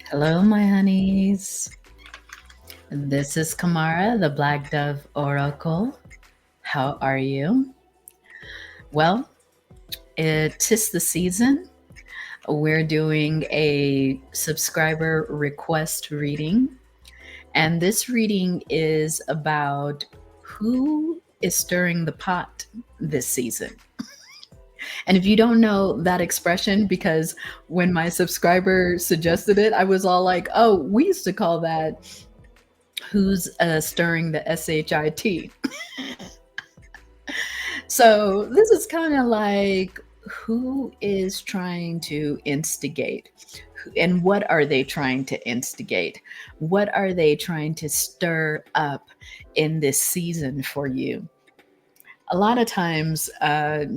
Hello, my honeys. This is Kamara, the Black Dove Oracle. How are you? Well, tis the season. We're doing a subscriber request reading, and this reading is about who is stirring the pot this season. And if you don't know that expression, because when my subscriber suggested it, I was all like, oh, we used to call that who's stirring the SHIT. So this is kind of like who is trying to instigate and what are they trying to instigate? What are they trying to stir up in this season for you? A lot of times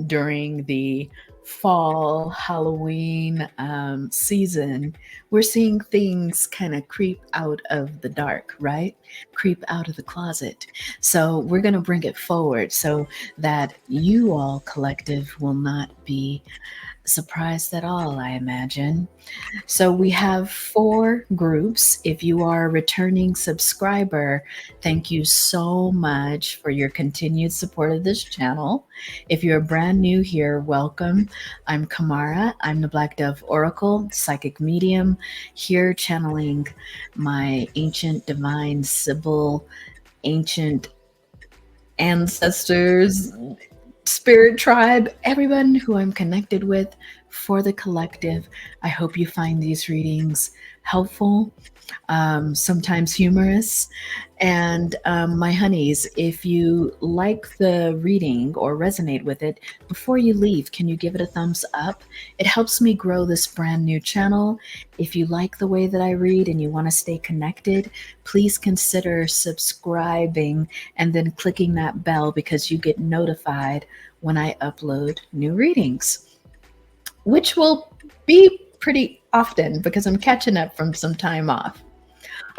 during the fall Halloween season, we're seeing things kind of creep out of the dark, right? Creep out of the closet. So we're going to bring it forward so that you all collective will not be surprised at all, I imagine. So we have 4 groups. If you are a returning subscriber, thank you so much for your continued support of this channel. If you're brand new here, welcome. I'm Kamara. I'm the Black Dove Oracle, psychic medium, here channeling my ancient divine Sibyl, ancient ancestors, spirit tribe, everyone who I'm connected with for the collective. I hope you find these readings helpful, sometimes humorous. And my honeys, if you like the reading or resonate with it, before you leave, can you give it a thumbs up? It helps me grow this brand new channel. If you like the way that I read and you want to stay connected, please consider subscribing and then clicking that bell because you get notified when I upload new readings, which will be pretty often because I'm catching up from some time off.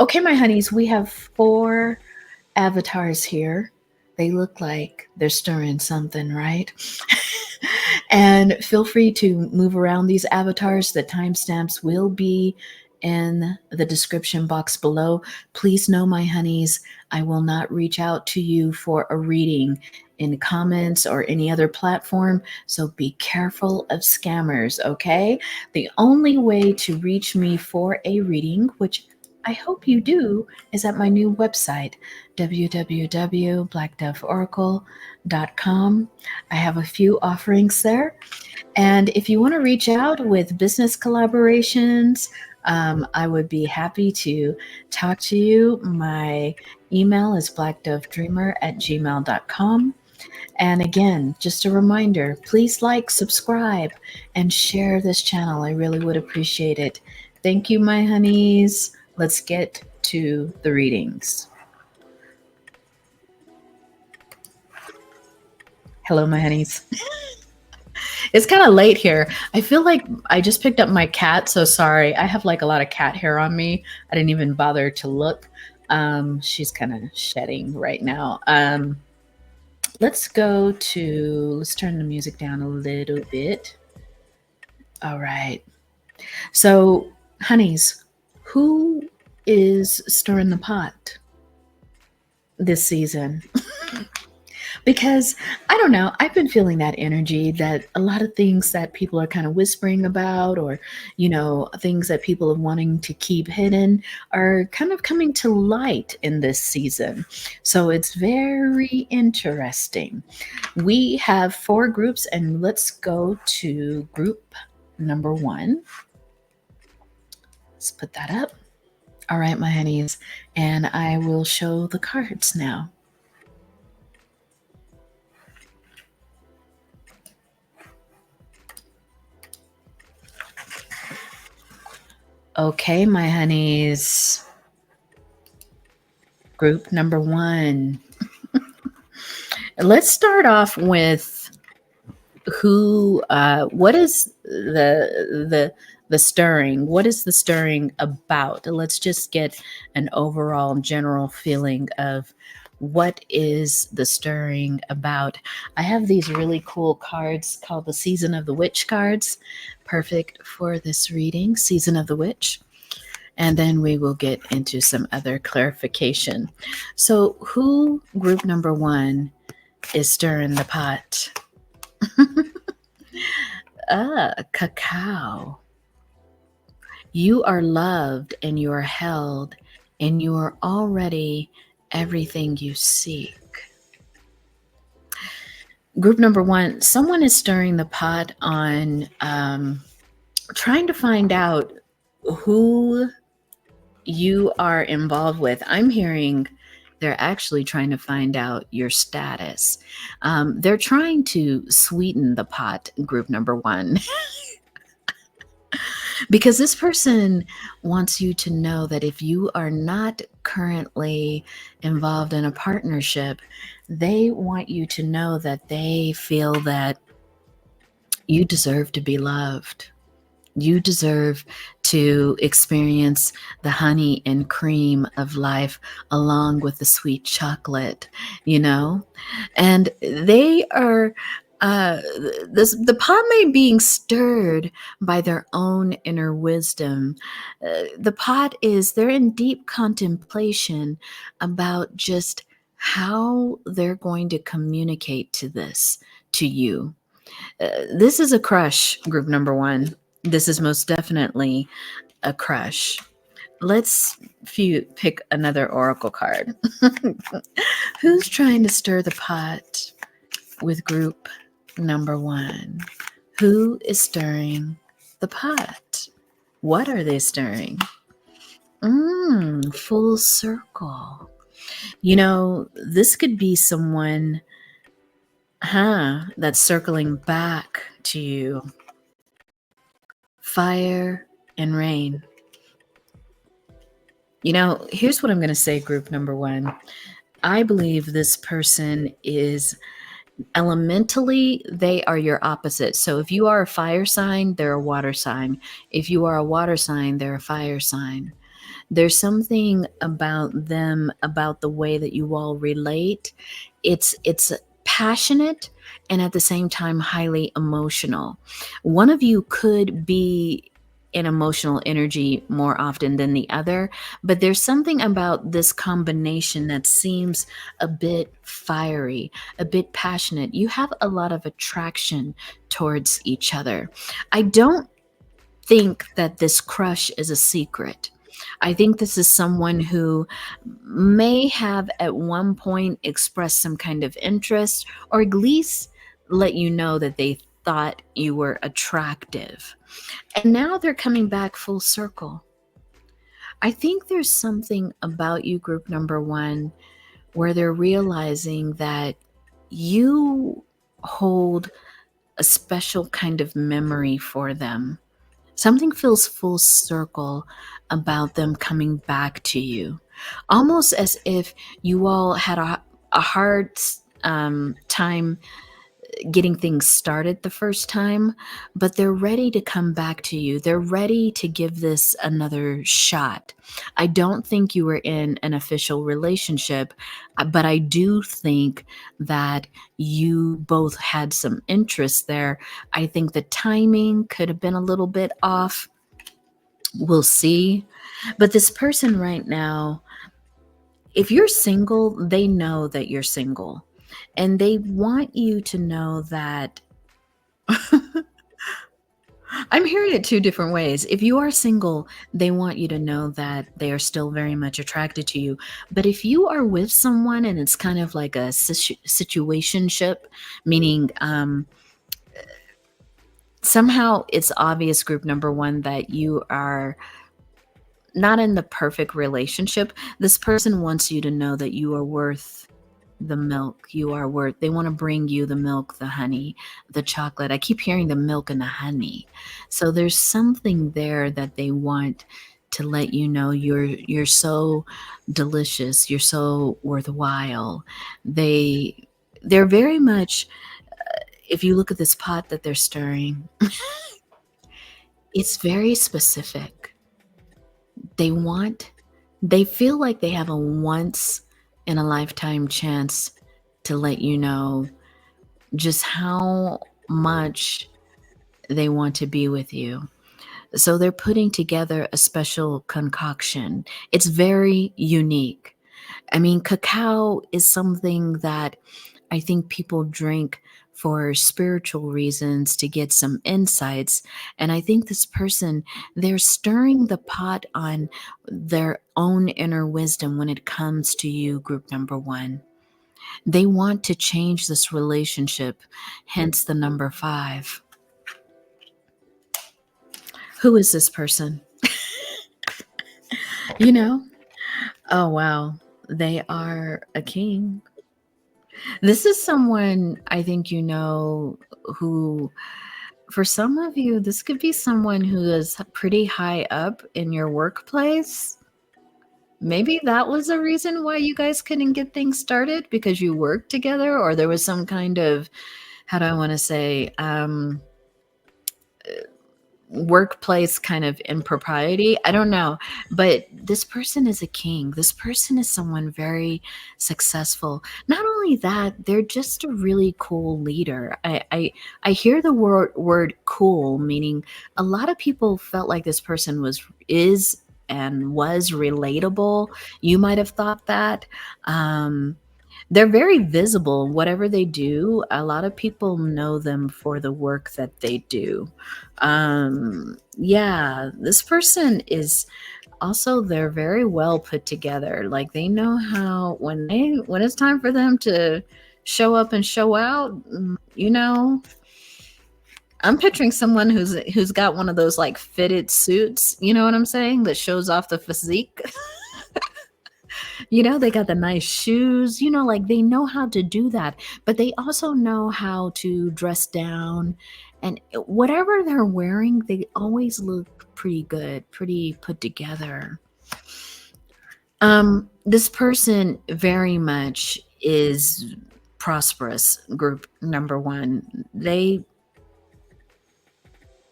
Okay, my honeys, we have 4 avatars here. They look like they're stirring something, right? And feel free to move around these avatars. The timestamps will be in the description box below. Please know, my honeys, I will not reach out to you for a reading in comments or any other platform, so be careful of scammers, okay? The only way to reach me for a reading, which I hope you do, is at my new website, www.blackdoveoracle.com. I have a few offerings there. And if you want to reach out with business collaborations, I would be happy to talk to you. My email is blackdovedreamer@gmail.com. And again, just a reminder, please like, subscribe, and share this channel. I really would appreciate it. Thank you, my honeys. Let's get to the readings. Hello, my honeys. It's kind of late here. I feel like I just picked up my cat, so sorry. I have like a lot of cat hair on me. I didn't even bother to look. She's kind of shedding right now. Let's turn the music down a little bit. All right. So, honeys, who is stirring the pot this season? Because I don't know, I've been feeling that energy that a lot of things that people are kind of whispering about, or, things that people are wanting to keep hidden are kind of coming to light in this season. So it's very interesting. We have 4 groups, and let's go to group number 1. Let's put that up. All right, my honeys, and I will show the cards now. Okay, my honeys. Group number 1. Let's start off with what is the stirring? What is the stirring about? Let's just get an overall general feeling of what is the stirring about. I have these really cool cards called the Season of the Witch cards, perfect for this reading, Season of the Witch. and then we will get into some other clarification. So, who, group number one, is stirring the pot? Cacao. You are loved and you are held, and you are already everything you seek. Group number one, someone is stirring the pot on trying to find out who you are involved with. I'm hearing they're actually trying to find out your status. They're trying to sweeten the pot, group number one. Because this person wants you to know that if you are not currently involved in a partnership, they want you to know that they feel that you deserve to be loved. You deserve to experience the honey and cream of life along with the sweet chocolate, you know? And they are the pot may being stirred by their own inner wisdom. The pot is they're in deep contemplation about just how they're going to communicate to you. This is a crush, group number one. This is most definitely a crush. Let's pick another oracle card. Who's trying to stir the pot with group number one? Who is stirring the pot? What are they stirring? Full circle. You know, this could be someone, that's circling back to you. Fire and rain. You know, here's what I'm going to say, group number one. I believe this person is elementally, they are your opposite. So if you are a fire sign, they're a water sign. If you are a water sign, they're a fire sign. There's something about them, about the way that you all relate. It's passionate and at the same time highly emotional. One of you could be in emotional energy more often than the other, but there's something about this combination that seems a bit fiery, a bit passionate. You have a lot of attraction towards each other. I don't think that this crush is a secret. I think this is someone who may have at one point expressed some kind of interest, or at least let you know that they thought you were attractive. And now they're coming back full circle. I think there's something about you, group number one, where they're realizing that you hold a special kind of memory for them. Something feels full circle about them coming back to you, almost as if you all had a hard time getting things started the first time, but they're ready to come back to you. They're ready to give this another shot. I don't think you were in an official relationship, but I do think that you both had some interest there. I think the timing could have been a little bit off. We'll see. But this person right now, if you're single, they know that you're single. And they want you to know that I'm hearing it two different ways. If you are single, they want you to know that they are still very much attracted to you. But if you are with someone and it's kind of like a situationship, meaning somehow it's obvious, group number one, that you are not in the perfect relationship, this person wants you to know that you are worth the milk. They want to bring you the milk, the honey, the chocolate. I keep hearing the milk and the honey. So there's something there that they want to let you know you're so delicious, you're so worthwhile. They're very much, if you look at this pot that they're stirring, it's very specific. They feel like they have a once in a lifetime chance to let you know just how much they want to be with you. So they're putting together a special concoction. It's very unique. I mean, cacao is something that I think people drink for spiritual reasons to get some insights. And I think this person, they're stirring the pot on their own inner wisdom when it comes to you, group number one. They want to change this relationship, hence the number 5. Who is this person? You know? Oh, wow. They are a king. This is someone I think you know who, for some of you, this could be someone who is pretty high up in your workplace. Maybe that was a reason why you guys couldn't get things started because you worked together, or there was some kind of, how do I want to say, workplace kind of impropriety. I don't know. But this person is a king. This person is someone very successful. Not only that, they're just a really cool leader. I hear the word cool, meaning a lot of people felt like this person is and was relatable. You might have thought that. They're very visible. Whatever they do, a lot of people know them for the work that they do. Yeah, this person is also, they're very well put together. Like they know how, when it's time for them to show up and show out, you know, I'm picturing someone who's got one of those like fitted suits, you know what I'm saying, that shows off the physique. You know, they got the nice shoes, you know, like they know how to do that, but they also know how to dress down. And whatever they're wearing, they always look pretty good, pretty put together. This person very much is prosperous, group number one. They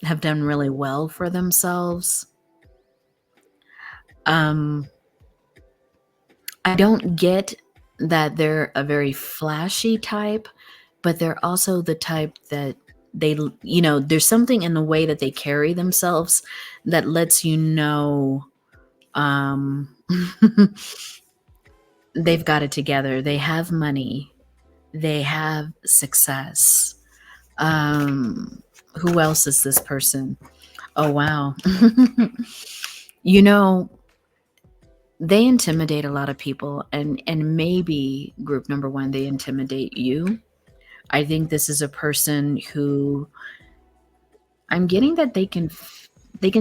have done really well for themselves. I don't get that they're a very flashy type, but they're also the type that they, you know, there's something in the way that they carry themselves that lets you know um, they've got it together. They have money. They have success. Who else is this person? Oh, wow. You know, they intimidate a lot of people, and maybe group number one, they intimidate you. I think this is a person who, I'm getting that they can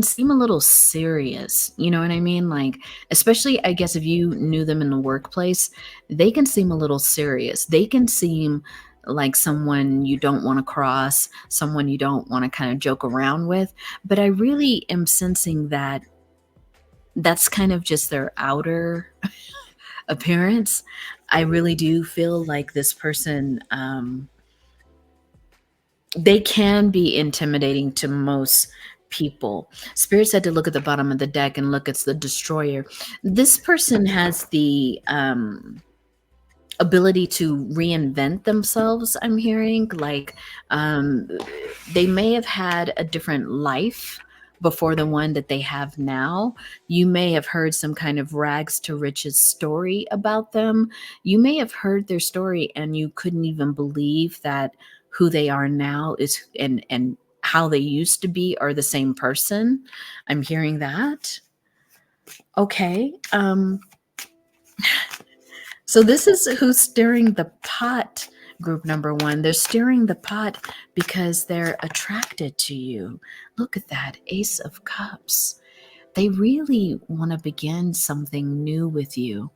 seem a little serious, you know what I mean? Like, especially I guess if you knew them in the workplace, they can seem a little serious. They can seem like someone you don't want to cross, someone you don't want to kind of joke around with. But I really am sensing that that's kind of just their outer appearance. I really do feel like this person, they can be intimidating to most people. Spirit said to look at the bottom of the deck and look, it's the destroyer. This person has the ability to reinvent themselves. I'm hearing like they may have had a different life before the one that they have now. You may have heard some kind of rags to riches story about them. You may have heard their story and you couldn't even believe that who they are now is and how they used to be are the same person. I'm hearing that. Okay. So this is who's stirring the pot, group number one. They're stirring the pot because they're attracted to you. Look at that, Ace of Cups. They really want to begin something new with you.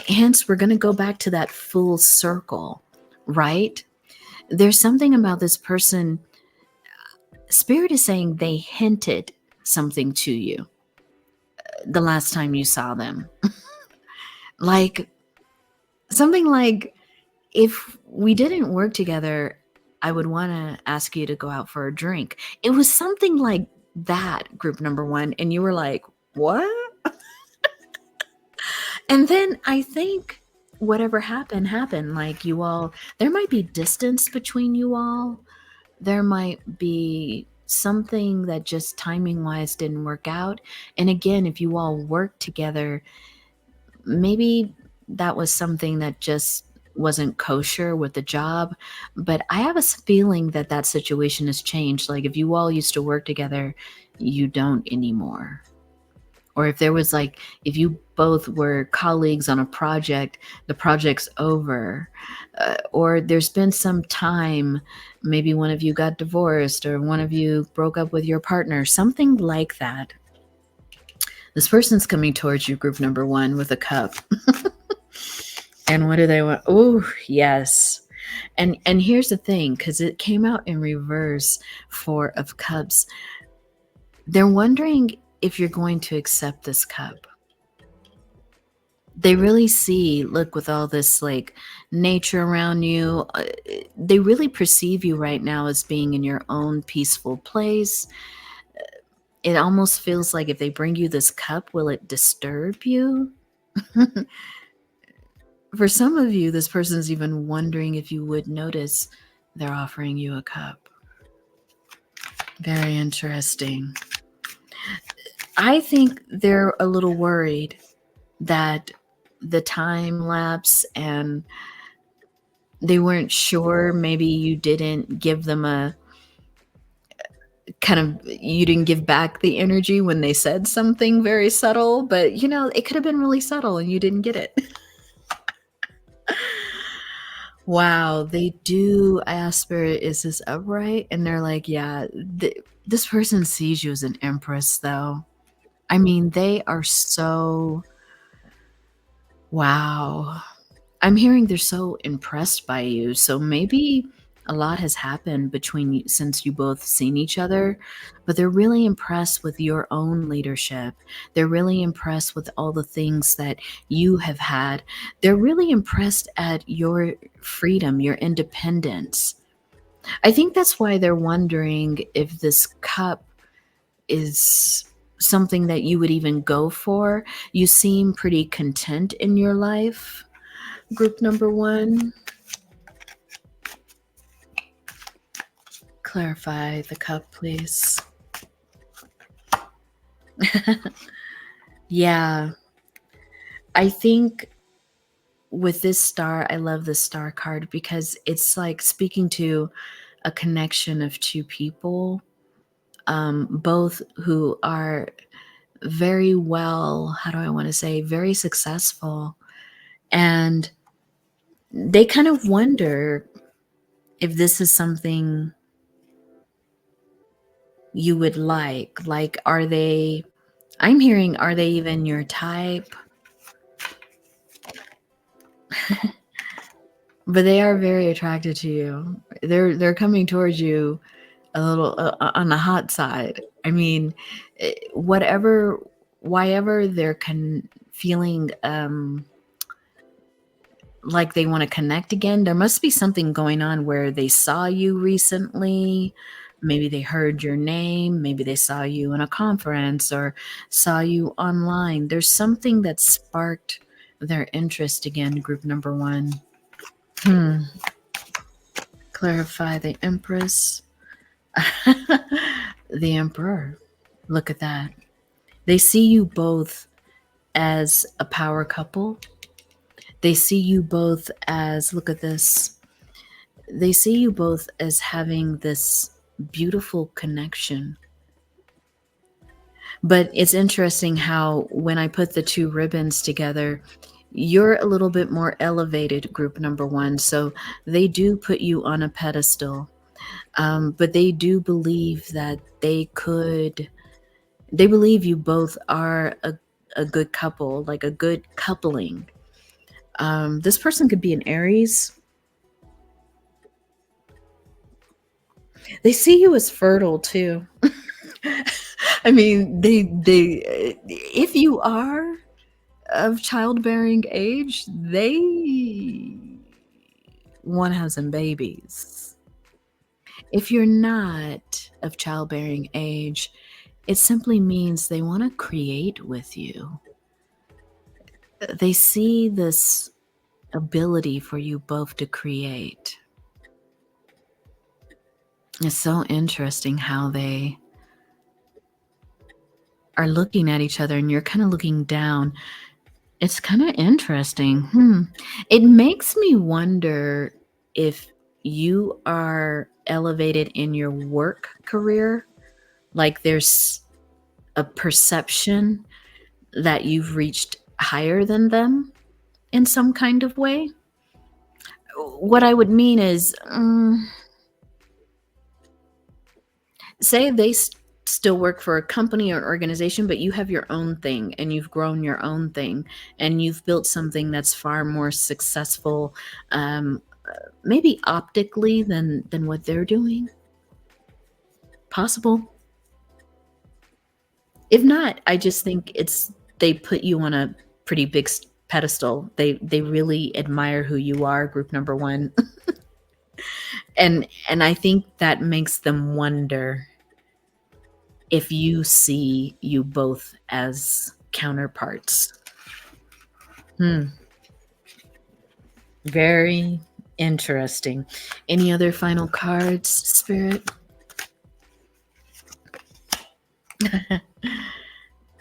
Hence, we're going to go back to that full circle, right? There's something about this person. Spirit is saying they hinted something to you the last time you saw them. Like, something like, if we didn't work together, I would want to ask you to go out for a drink. It was something like that, group number one. And you were like, what? And then I think whatever happened, happened. Like you all, there might be distance between you all. There might be something that just timing wise didn't work out. And again, if you all work together, maybe that was something that just wasn't kosher with the job. But I have a feeling that that situation has changed. Like if you all used to work together, you don't anymore. Or if there was like, if you both were colleagues on a project, the project's over. Or there's been some time, maybe one of you got divorced or one of you broke up with your partner, something like that. This person's coming towards you, group number one, with a cup. And what do they want? Oh, yes. And here's the thing, because it came out in reverse, Four of Cups. They're wondering if you're going to accept this cup. They really see, look, with all this like nature around you, they really perceive you right now as being in your own peaceful place. It almost feels like if they bring you this cup, will it disturb you? For some of you, this person's even wondering if you would notice they're offering you a cup. Very interesting. I think they're a little worried that the time lapse and they weren't sure. Maybe you didn't give them a kind of, you didn't give back the energy when they said something very subtle, but you know, it could have been really subtle and you didn't get it. Wow, they do. I asked Spirit, is this upright? And they're like, yeah, this person sees you as an empress, though. I mean, they are so, wow. I'm hearing they're so impressed by you. So maybe a lot has happened between you since you both seen each other, but they're really impressed with your own leadership. They're really impressed with all the things that you have had. They're really impressed at your freedom, your independence. I think that's why they're wondering if this cup is something that you would even go for. You seem pretty content in your life. Group number one. Clarify the cup, please. Yeah. I think with this star, I love this star card because it's like speaking to a connection of two people, both who are very well, how do I want to say, very successful. And they kind of wonder if this is something you would like. Like, are they, I'm hearing, are they even your type? But they are very attracted to you. They're coming towards you a little on the hot side. I mean, whatever, why they're feeling like they want to connect again, there must be something going on where they saw you recently. Maybe they heard your name. Maybe they saw you in a conference or saw you online. There's something that sparked their interest again, group number one. Clarify the Empress. The Emperor. Look at that. They see you both as a power couple. They see you both as, look at this. They see you both as having this beautiful connection. But it's interesting how when I put the two ribbons together, you're a little bit more elevated, group number one. So they do put you on a pedestal. But they do believe that they believe you both are a good couple, like a good coupling. This person could be an Aries. They see you as fertile too. I mean, they if you are of childbearing age, they want to have some babies. If you're not of childbearing age, it simply means they want to create with you. They see this ability for you both to create. It's so interesting how they are looking at each other and you're kind of looking down. It's kind of interesting. It makes me wonder if you are elevated in your work career, like there's a perception that you've reached higher than them in some kind of way. What I would mean is, say they still work for a company or organization, but you have your own thing and you've grown your own thing and you've built something that's far more successful, maybe optically than what they're doing. Possible. If not, I just think they put you on a pretty big pedestal. They really admire who you are, group number one. and I think that makes them wonder if you see you both as counterparts. Very interesting. Any other final cards, Spirit?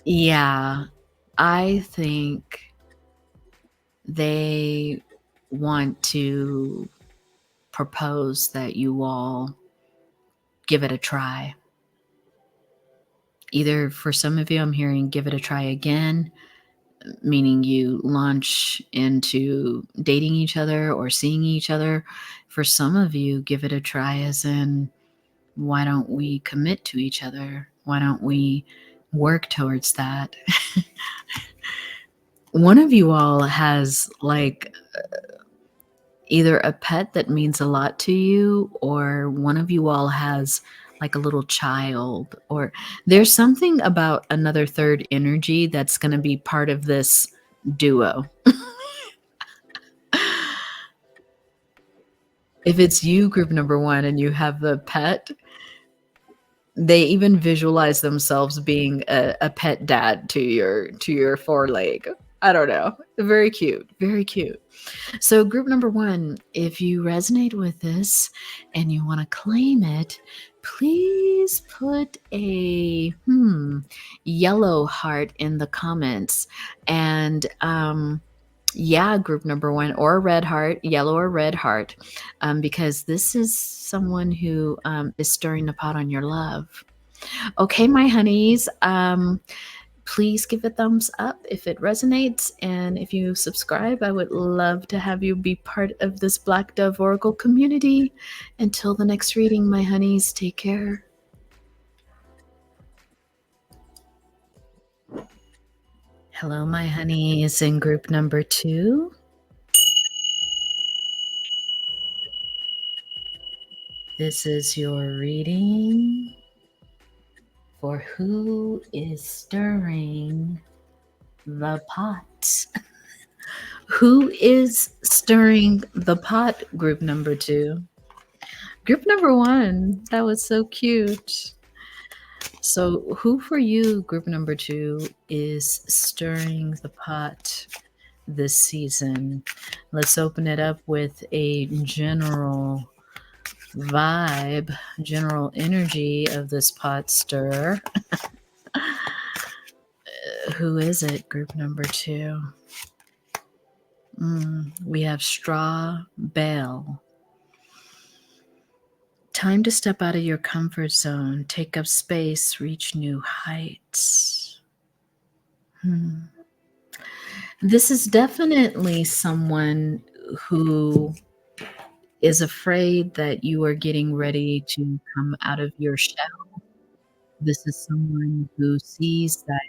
Yeah, I think they want to propose that you all give it a try. Either for some of you, I'm hearing give it a try again, meaning you launch into dating each other or seeing each other. For some of you, give it a try as in, why don't we commit to each other? Why don't we work towards that? One of you all has like either a pet that means a lot to you, or one of you all has like a little child, or there's something about another third energy that's going to be part of this duo. If it's you, group number one, and you have the pet, they even visualize themselves being a pet dad to your foreleg. I don't know. Very cute. Very cute. So, group number one, if you resonate with this and you want to claim it, please put a yellow heart in the comments. And yeah, group number one, or a red heart, yellow or red heart, because this is someone who is stirring the pot on your love. Okay, my honeys. Please give a thumbs up if it resonates. And if you subscribe, I would love to have you be part of this Black Dove Oracle community. Until the next reading, my honeys, take care. Hello, my honeys, in group number two. This is your reading for who is stirring the pot. Who is stirring the pot, group number two? Group number one, that was so cute. So who for you, group number two, is stirring the pot this season? Let's open it up with a general vibe, general energy of this pot stir. Who is it, group number two? We have straw bale. Time to step out of your comfort zone, take up space, reach new heights. This is definitely someone who is afraid that you are getting ready to come out of your shell. This is someone who sees that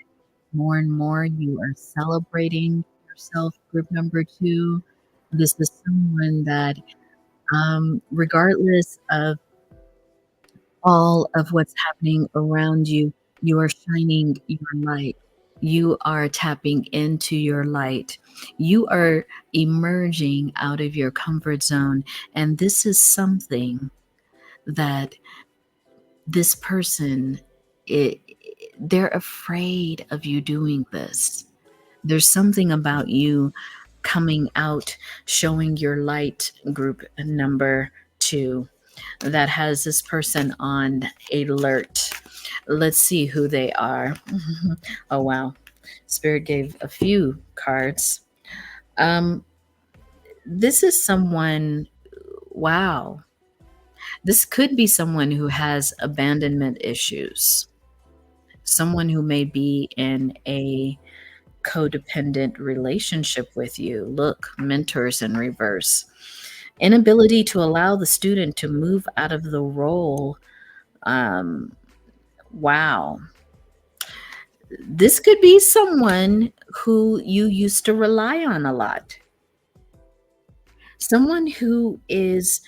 more and more you are celebrating yourself, group number two. This is someone that, regardless of all of what's happening around you, you are shining your light. You are tapping into your light. You are emerging out of your comfort zone. And this is something that this person, they're afraid of you doing this. There's something about you coming out, showing your light, group number two. that has this person on alert. Let's see who they are. Oh, wow. Spirit gave a few cards. Um, this is someone, wow. This could be someone who has abandonment issues, someone who may be in a codependent relationship with you. Look, mentors in reverse. Inability to allow the student to move out of the role. Wow. This could be someone who you used to rely on a lot. Someone who is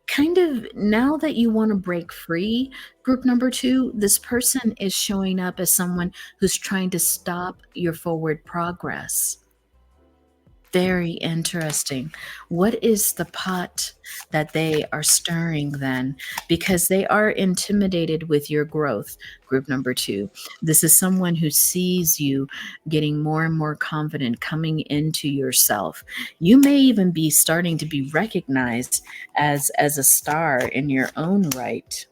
kind of, now that you want to break free, group number two, this person is showing up as someone who's trying to stop your forward progress. Very interesting. What is the pot that they are stirring then? Because they are intimidated with your growth, group number two. This is someone who sees you getting more and more confident, coming into yourself. You may even be starting to be recognized as a star in your own right.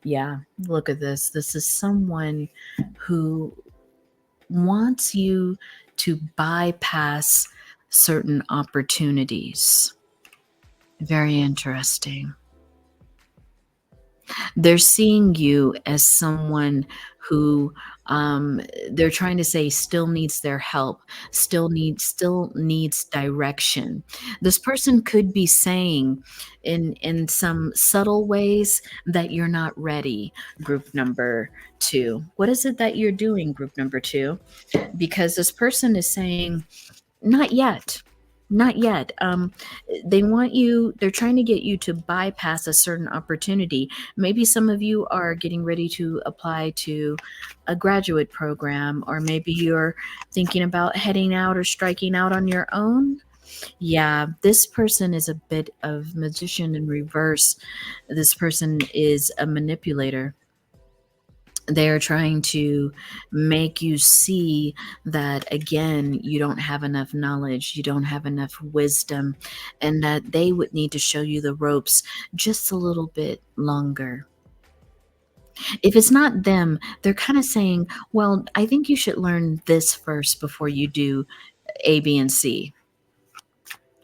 Yeah, look at this. This is someone who wants you to bypass certain opportunities. Very interesting. They're seeing you as someone who, they're trying to say, still needs their help, still needs direction. This person could be saying in some subtle ways that you're not ready, group number two. What is it that you're doing, group number two? Because this person is saying, not yet. Not yet. They're trying to get you to bypass a certain opportunity. Maybe some of you are getting ready to apply to a graduate program, or maybe you're thinking about heading out or striking out on your own. Yeah, this person is a bit of magician in reverse. This person is a manipulator. They are trying to make you see that, again, you don't have enough knowledge, you don't have enough wisdom, and that they would need to show you the ropes just a little bit longer. If it's not them, they're kind of saying, well, I think you should learn this first before you do A, B, and C.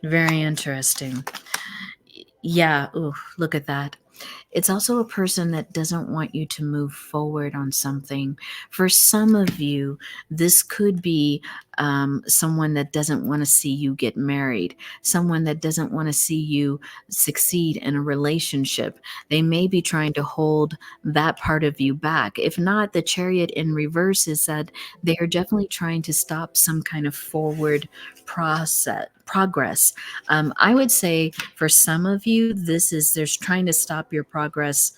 Very interesting. Yeah, ooh, look at that. It's also a person that doesn't want you to move forward on something. For some of you, this could be someone that doesn't want to see you get married, someone that doesn't want to see you succeed in a relationship. They may be trying to hold that part of you back. If not, the chariot in reverse is that they are definitely trying to stop some kind of forward progress. I would say for some of you, they're trying to stop your progress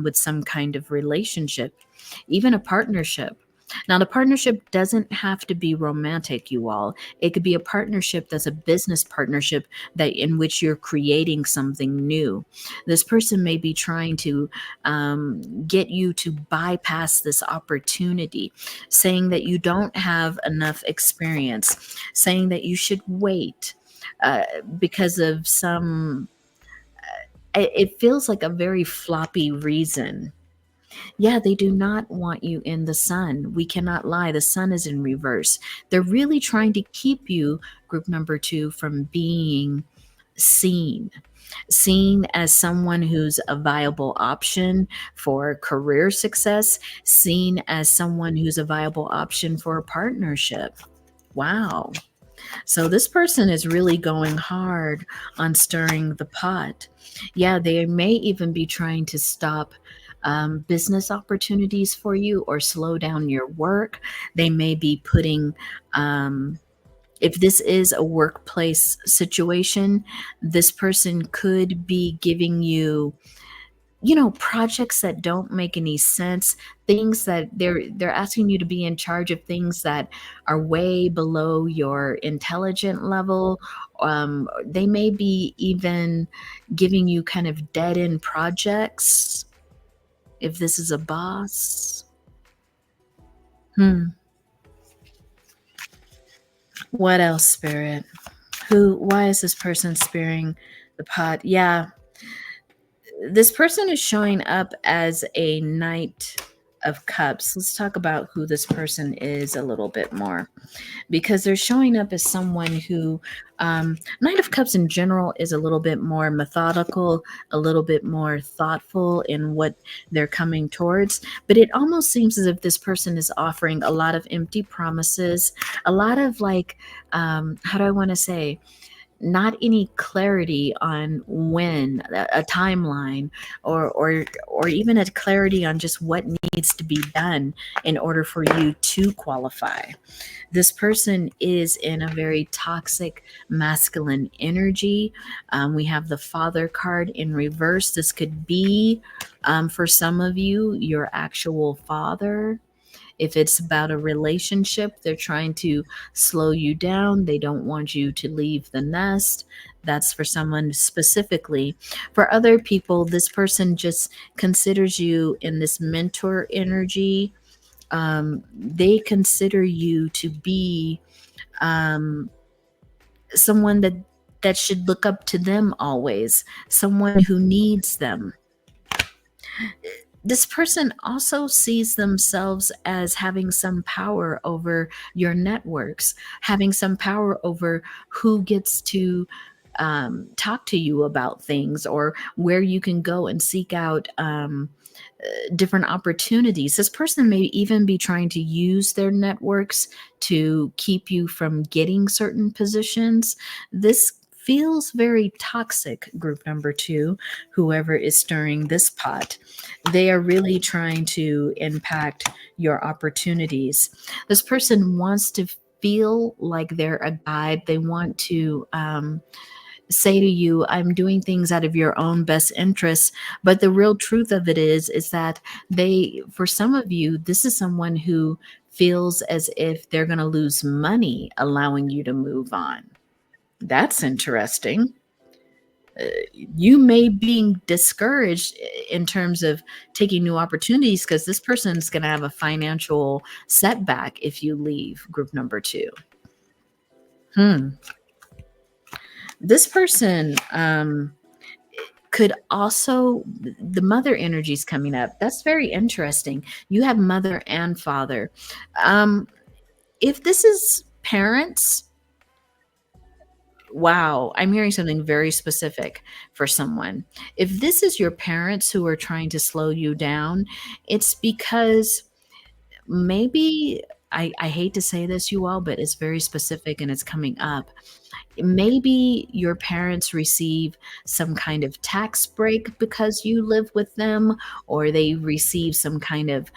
with some kind of relationship, even a partnership. Now, the partnership doesn't have to be romantic, you all. It could be a partnership that's a business partnership that in which you're creating something new. This person may be trying to get you to bypass this opportunity, saying that you don't have enough experience, saying that you should wait uh, because of some, it feels like a very floppy reason. Yeah, they do not want you in the sun. We cannot lie. The sun is in reverse. They're really trying to keep you, group number two, from being seen. Seen as someone who's a viable option for career success, seen as someone who's a viable option for a partnership. Wow. So this person is really going hard on stirring the pot. Yeah, they may even be trying to stop business opportunities for you or slow down your work. They may be putting, if this is a workplace situation, this person could be giving you, projects that don't make any sense, things that they're asking you to be in charge of, things that are way below your intelligent level. They may be even giving you kind of dead end projects if this is a boss. What else, spirit? Why is this person spearing the pot? Yeah, This person is showing up as a Knight of Cups. Let's talk about who this person is a little bit more, because they're showing up as someone who, Knight of Cups in general is a little bit more methodical, a little bit more thoughtful in what they're coming towards. But it almost seems as if this person is offering a lot of empty promises, a lot of like, how do I want to say? Not any clarity on when a timeline, or even a clarity on just what needs to be done in order for you to qualify. This person is in a very toxic masculine energy. We have the Father card in reverse. This could be, for some of you, your actual father. If it's about a relationship, they're trying to slow you down. They don't want you to leave the nest. That's for someone specifically. For other people, this person just considers you in this mentor energy. They consider you to be, um, someone that should look up to them always, someone who needs them. This person also sees themselves as having some power over your networks, having some power over who gets to, talk to you about things, or where you can go and seek out, different opportunities. This person may even be trying to use their networks to keep you from getting certain positions. This feels very toxic, group number two, whoever is stirring this pot. They are really trying to impact your opportunities. This person wants to feel like they're a guide. They want to, say to you, I'm doing things out of your own best interests. But the real truth of it is that they, for some of you, this is someone who feels as if they're going to lose money allowing you to move on. That's interesting. You may be discouraged in terms of taking new opportunities because this person's going to have a financial setback if you leave, group number two. This person, could also, the mother energy is coming up. That's very interesting. You have mother and father. If this is parents, wow, I'm hearing something very specific for someone. If this is your parents who are trying to slow you down, it's because maybe, I hate to say this, you all, but it's very specific and it's coming up. Maybe your parents receive some kind of tax break because you live with them, or they receive some kind of,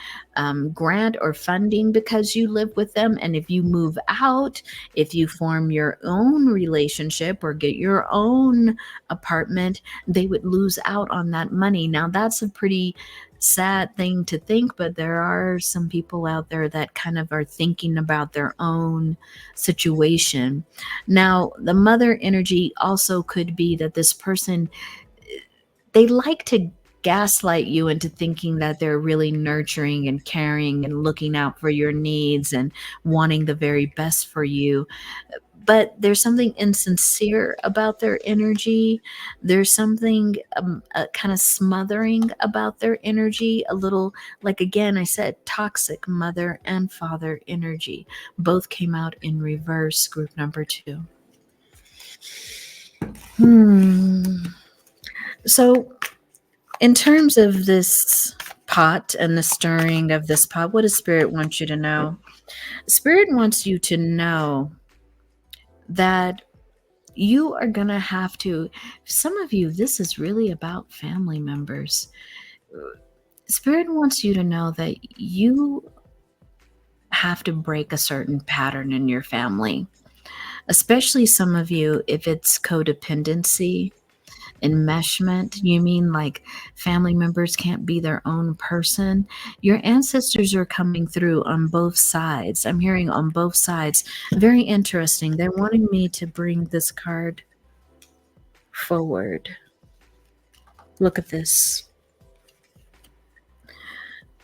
grant or funding because you live with them. And if you move out, if you form your own relationship or get your own apartment, they would lose out on that money. Now, that's a pretty sad thing to think, but there are some people out there that kind of are thinking about their own situation. Now, the mother energy also could be that this person, they like to gaslight you into thinking that they're really nurturing and caring and looking out for your needs and wanting the very best for you. But there's something insincere about their energy. There's something, kind of smothering about their energy, a little, like, again, I said, toxic mother and father energy. Both came out in reverse, group number two. So, in terms of this pot and the stirring of this pot, what does Spirit want you to know? Spirit wants you to know that you are going to have to, some of you, this is really about family members. Spirit wants you to know that you have to break a certain pattern in your family, especially some of you, if it's codependency, enmeshment. You mean like family members can't be their own person? Your ancestors are coming through on both sides. I'm hearing on both sides. Very interesting. They're wanting me to bring this card forward. Look at this.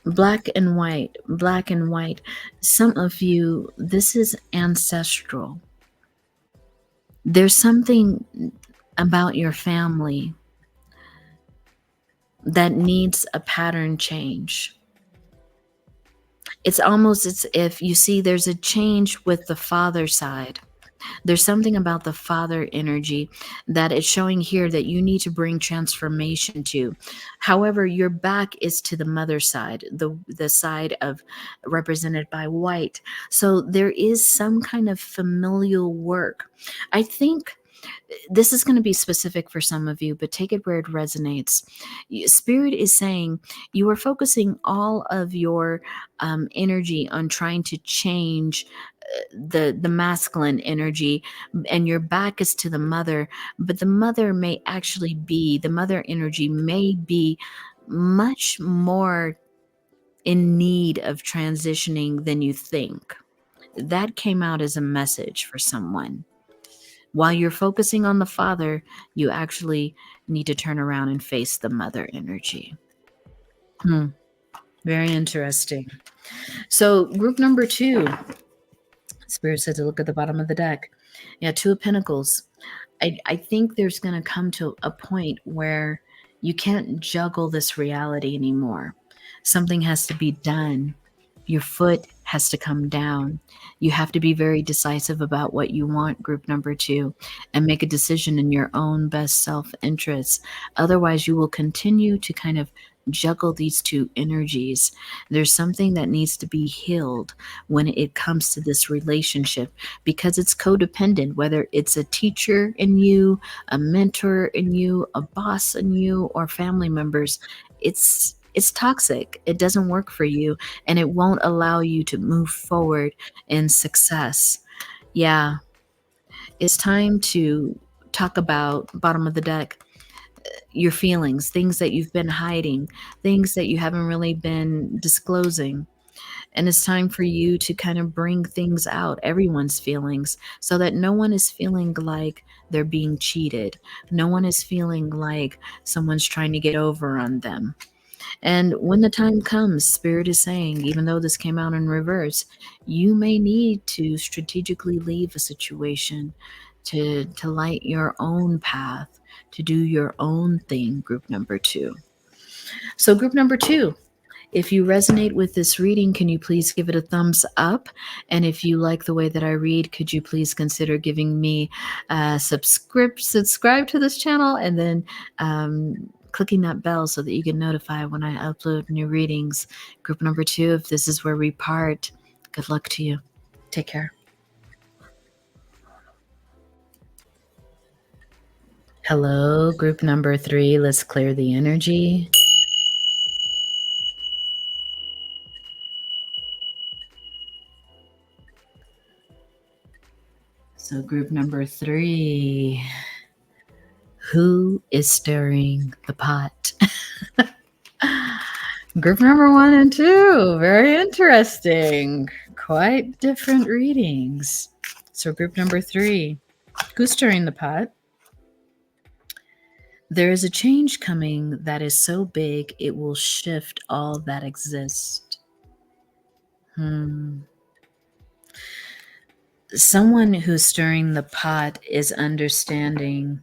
Black and white, black and white. Some of you, this is ancestral. There's something about your family that needs a pattern change. It's almost as if you see there's a change with the father side. There's something about the father energy that is showing here that you need to bring transformation to. However, your back is to the mother side, the side of represented by white. So there is some kind of familial work. I think this is going to be specific for some of you, but take it where it resonates. Spirit is saying you are focusing all of your energy on trying to change the masculine energy, and your back is to the mother, but the mother may actually be, the mother energy may be much more in need of transitioning than you think. That came out as a message for someone. While you're focusing on the father, you actually need to turn around and face the mother energy. Very interesting. So, group number 2, Spirit said to look at the bottom of the deck. Yeah, 2 of Pentacles. I think there's going to come to a point where you can't juggle this reality anymore. Something has to be done. Your foot has to come down. You have to be very decisive about what you want, group number 2, and make a decision in your own best self-interest. Otherwise, you will continue to kind of juggle these 2 energies. There's something that needs to be healed when it comes to this relationship, because it's codependent, whether it's a teacher in you, a mentor in you, a boss in you, or family members. It's toxic. It doesn't work for you, and it won't allow you to move forward in success. Yeah, it's time to talk about, bottom of the deck, your feelings, things that you've been hiding, things that you haven't really been disclosing. And it's time for you to kind of bring things out, everyone's feelings, so that no one is feeling like they're being cheated. No one is feeling like someone's trying to get over on them. And when the time comes, Spirit is saying, even though this came out in reverse, you may need to strategically leave a situation to light your own path, to do your own thing, group number 2. So, group number 2, if you resonate with this reading, can you please give it a thumbs up? And if you like the way that I read, could you please consider giving me a subscribe to this channel, and then clicking that bell so that you get notified when I upload new readings. Group number 2, if this is where we part, good luck to you. Take care. Hello, group number 3. Let's clear the energy. So, group number 3, who is stirring the pot? Group number 1 and 2, very interesting. Quite different readings. So, group number 3, who's stirring the pot? There is a change coming that is so big it will shift all that exists. Someone who's stirring the pot is understanding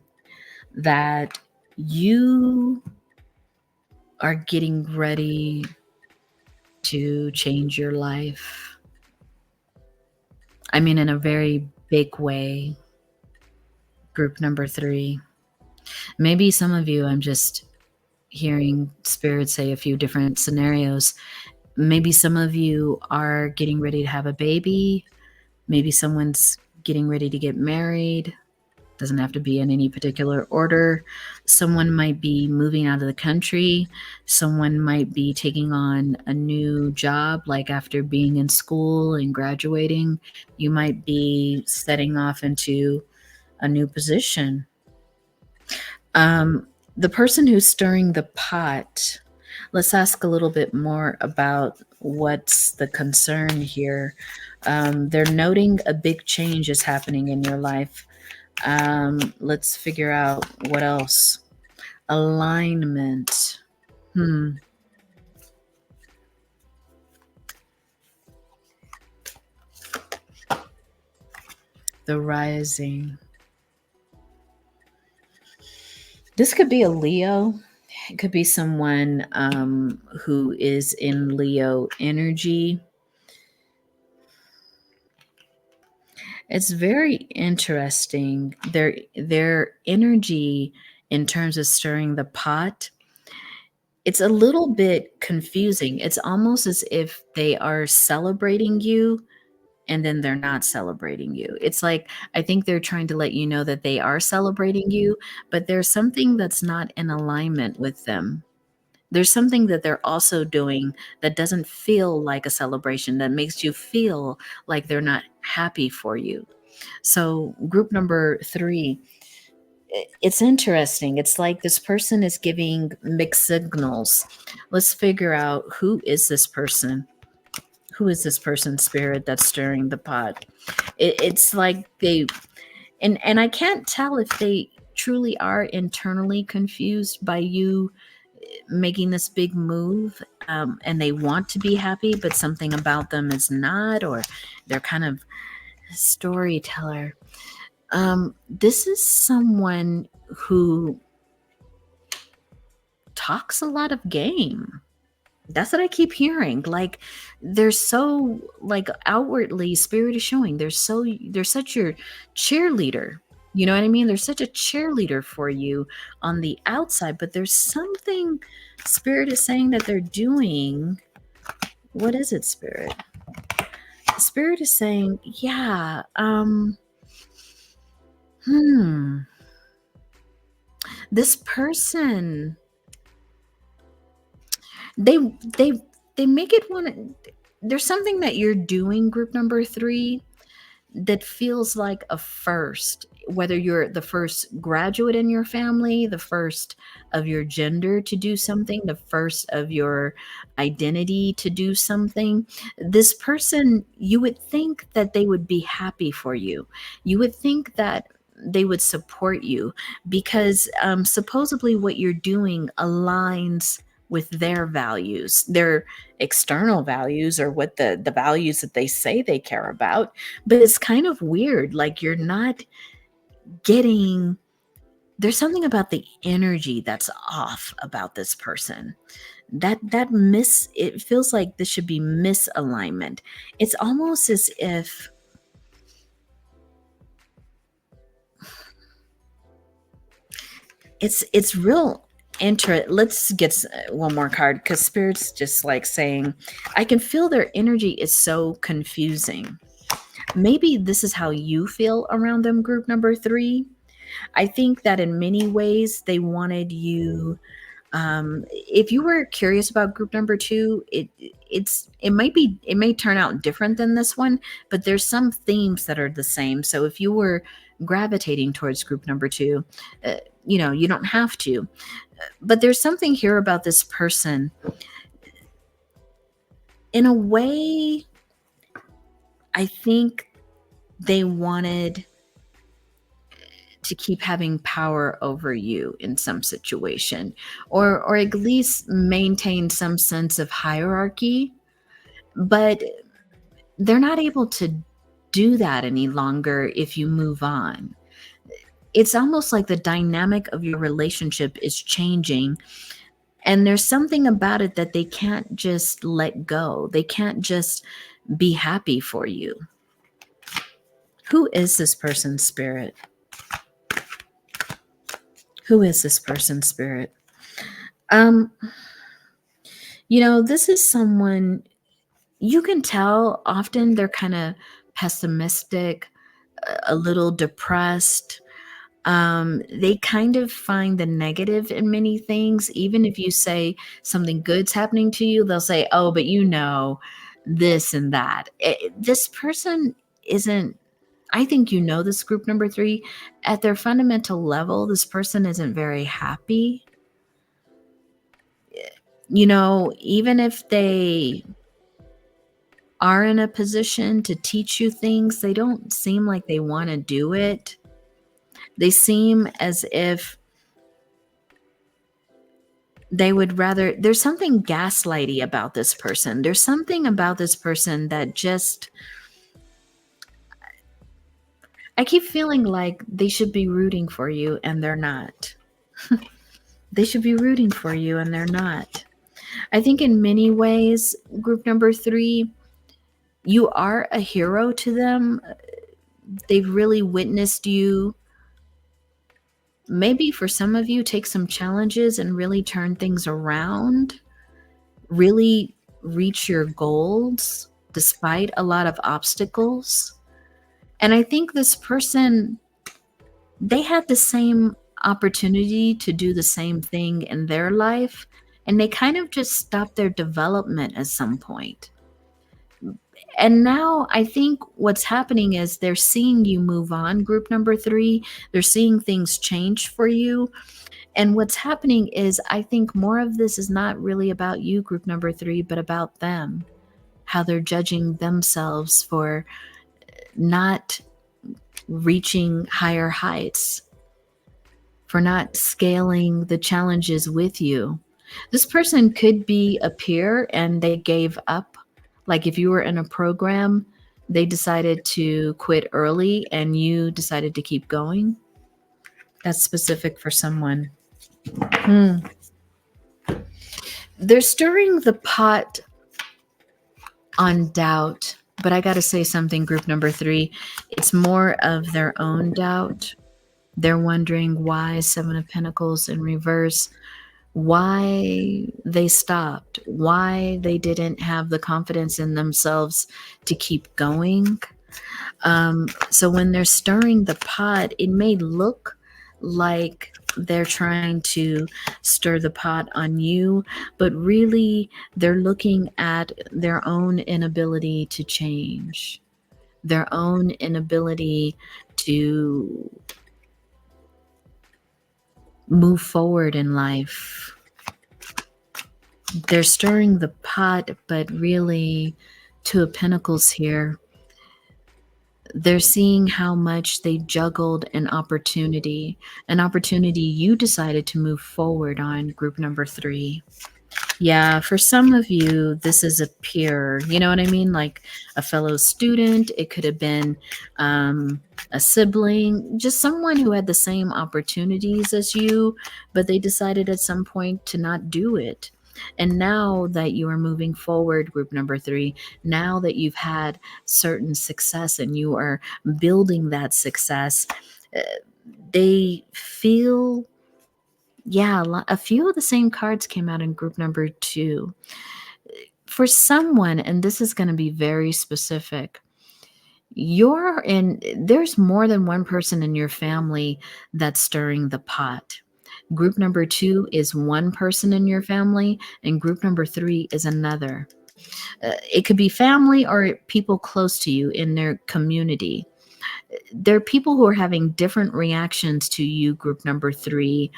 that you are getting ready to change your life. I mean, in a very big way. Group number 3. Maybe some of you, I'm just hearing Spirit say a few different scenarios. Maybe some of you are getting ready to have a baby. Maybe someone's getting ready to get married. Doesn't have to be in any particular order. Someone might be moving out of the country. Someone might be taking on a new job, like after being in school and graduating. You might be setting off into a new position. The person who's stirring the pot, let's ask a little bit more about what's the concern here. They're noting a big change is happening in your life. Let's figure out what else. Alignment. The rising. This could be a Leo. It could be someone who is in Leo energy. It's very interesting. Their energy in terms of stirring the pot, it's a little bit confusing. It's almost as if they are celebrating you and then they're not celebrating you. It's like I think they're trying to let you know that they are celebrating you, but there's something that's not in alignment with them. There's something that they're also doing that doesn't feel like a celebration, that makes you feel like they're not happy for you. So, group number 3, it's interesting. It's like this person is giving mixed signals. Let's figure out who is this person? Who is this person, spirit, that's stirring the pot? It's like they, and I can't tell if they truly are internally confused by you making this big move, and they want to be happy, but something about them is not, or they're kind of a storyteller. This is someone who talks a lot of game. That's what I keep hearing. Like they're so like outwardly, spirit is showing they're such your cheerleader. You know what I mean? They're such a cheerleader for you on the outside, but there's something spirit is saying that they're doing. What is it, spirit? Spirit is saying, yeah, this person, they they they make it one. There's something that you're doing, group number 3, that feels like a first, whether you're the first graduate in your family, the first of your gender to do something, the first of your identity to do something. This person, you would think that they would be happy for you. You would think that they would support you because supposedly what you're doing aligns with their values, their external values, or what the values that they say they care about. But it's kind of weird. Like you're not getting, there's something about the energy that's off about this person. It feels like this should be misalignment. It's almost as if it's real let's get one more card, because spirit's just like saying I can feel their energy is so confusing. Maybe this is how you feel around them, group number 3. I think that in many ways they wanted you, if you were curious about group number 2, it may turn out different than this one, but there's some themes that are the same. So if you were gravitating towards group number 2, you don't have to, but there's something here about this person. In a way, I think they wanted to keep having power over you in some situation, or at least maintain some sense of hierarchy, but they're not able to do that any longer if you move on. It's almost like the dynamic of your relationship is changing, and there's something about it that they can't just let go. They can't just be happy for you. Who is this person's spirit? Who is this person's spirit? This is someone you can tell often they're kind of pessimistic, a little depressed. They kind of find the negative in many things. Even if you say something good's happening to you, they'll say, oh, but this and that. This person isn't, I think this group number 3, at their fundamental level, this person isn't very happy. Even if they are in a position to teach you things, they don't seem like they want to do it. They seem as if they would rather, there's something gaslighty about this person. There's something about this person that just, I keep feeling like they should be rooting for you and they're not. They should be rooting for you, and they're not. I think in many ways, group number 3, you are a hero to them. They've really witnessed you, maybe for some of you, take some challenges and really turn things around, really reach your goals despite a lot of obstacles. And I think this person, they had the same opportunity to do the same thing in their life, and they kind of just stopped their development at some point. And now I think what's happening is they're seeing you move on, group number 3. They're seeing things change for you. And what's happening is I think more of this is not really about you, group number 3, but about them, how they're judging themselves for not reaching higher heights, for not scaling the challenges with you. This person could be a peer and they gave up. Like if you were in a program, they decided to quit early and you decided to keep going. That's specific for someone. They're stirring the pot on doubt, but I got to say something, group number 3. It's more of their own doubt. They're wondering why 7 of Pentacles in reverse, why they stopped, why they didn't have the confidence in themselves to keep going. So when they're stirring the pot, it may look like they're trying to stir the pot on you, but really they're looking at their own inability to change, their own inability to move forward in life. They're stirring the pot, but really, 2 of Pentacles here, they're seeing how much they juggled an opportunity you decided to move forward on, group number 3. Yeah, for some of you, this is a peer, you know what I mean? Like a fellow student. It could have been a sibling, just someone who had the same opportunities as you, but they decided at some point to not do it. And now that you are moving forward, group number 3, now that you've had certain success and you are building that success, they feel, yeah, a few of the same cards came out in group number 2. For someone, and this is going to be very specific, there's more than one person in your family that's stirring the pot. Group number 2 is one person in your family, and group number 3 is another. It could be family or people close to you in their community. There are people who are having different reactions to you, group number 3,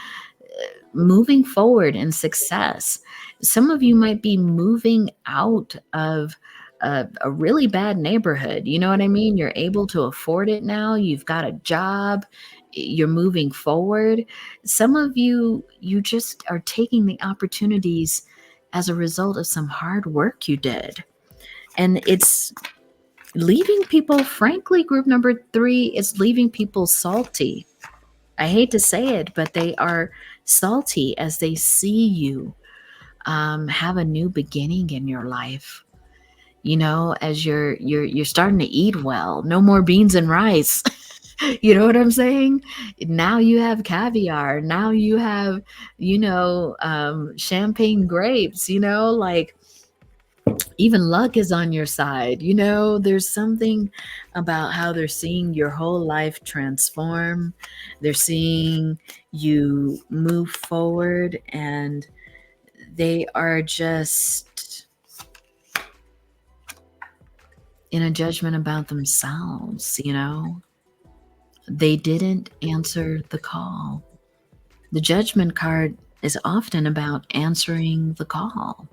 moving forward in success. Some of you might be moving out of a really bad neighborhood. You know what I mean? You're able to afford it now. You've got a job. You're moving forward. Some of you just are taking the opportunities as a result of some hard work you did. And it's leaving people, frankly, group number 3, it's leaving people salty. I hate to say it, but they are salty as they see you have a new beginning in your life. You know, as you're starting to eat well, no more beans and rice. You know what I'm saying? Now you have caviar. Now you have, champagne grapes. Like even luck is on your side. There's something about how they're seeing your whole life transform. They're seeing you move forward, and they are just in a judgment about themselves. They didn't answer the call. The judgment card is often about answering the call.